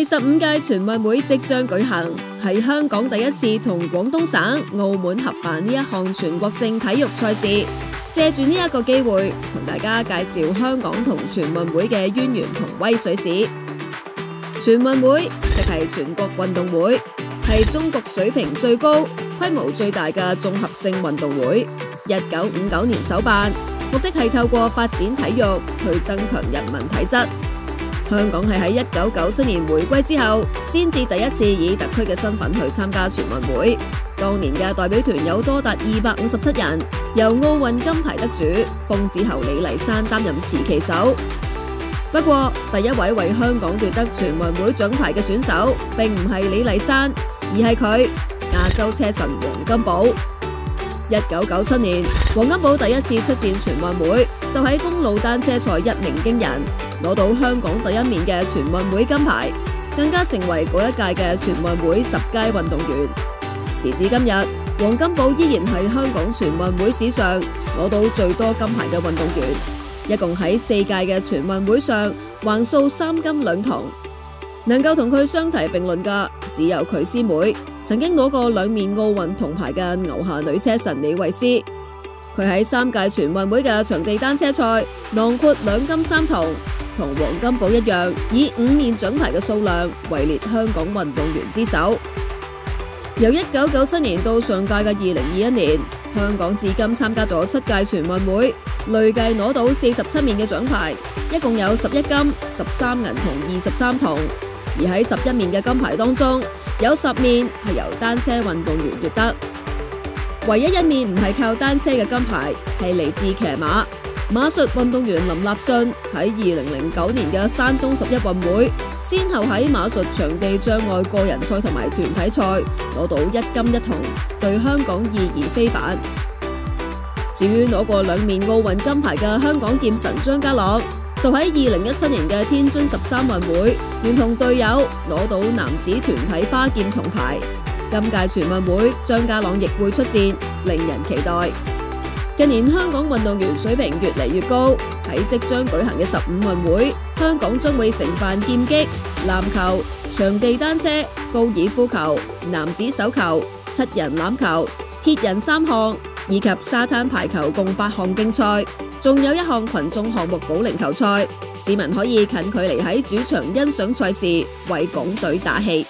第15屆全運會即將舉行，係香港第一次同廣東省、澳門合辦呢一項全國性體育賽事。借住呢一個機會，同大家介紹香港同全運會嘅淵源同威水史。全運會即係全國運動會，係中國水平最高、規模最大嘅綜合性運動會。1959年首辦，目的係透過發展體育去增強人民體質。香港係喺1997年回歸之後，先至第一次以特區嘅身份去參加全運會。當年嘅代表團有多達257人，由奧運金牌得主瘋子侯李麗珊擔任持旗手。不過，第一位為香港奪得全運會獎牌嘅選手，並唔係李麗珊，而係佢亞洲車神黃金寶。1997年，黃金寶第一次出戰全運會，就喺公路單車賽一鳴驚人，攞到香港第一面嘅全運會金牌，更加成為嗰一屆嘅全運會10佳運動員。時至今日，黃金寶依然係香港全運會史上攞到最多金牌嘅運動員，一共喺4屆嘅全運會上橫掃3金2銅。能夠同佢相提並論嘅，只有佢師妹，曾經攞過2面奧運銅牌嘅牛下女車神李慧詩。佢喺3屆全運會嘅場地單車賽囊括2金3銅，同黃金寶一樣，以5面獎牌嘅數量位列香港運動員之首。由1997年到上屆嘅2021年，香港至今參加咗7屆全運會，累計攞到47面嘅獎牌，一共有11金、13銀同23銅。而喺11面嘅金牌當中，有10面係由單車運動員奪得，唯一1面唔係靠單車嘅金牌係嚟自騎馬。馬術運動員林立信喺2009年嘅山東11運會，先後喺馬術場地障礙個人賽同埋團體賽攞到1金1銅，對香港意義非凡。至於攞過2面奧運金牌嘅香港劍神張家朗，就喺2017年嘅天津13運會，聯同隊友攞到男子團體花劍銅牌。今屆全運會，張家朗亦會出戰，令人期待。近年香港運動員水平越嚟越高，喺即將舉行嘅15運會，香港將會承辦劍擊、籃球、場地單車、高爾夫球、男子手球、7人欖球、鐵人3項，以及沙灘排球共8項競賽，仲有1項群眾項目保齡球賽。市民可以近距離喺主場欣賞賽事，為港隊打氣。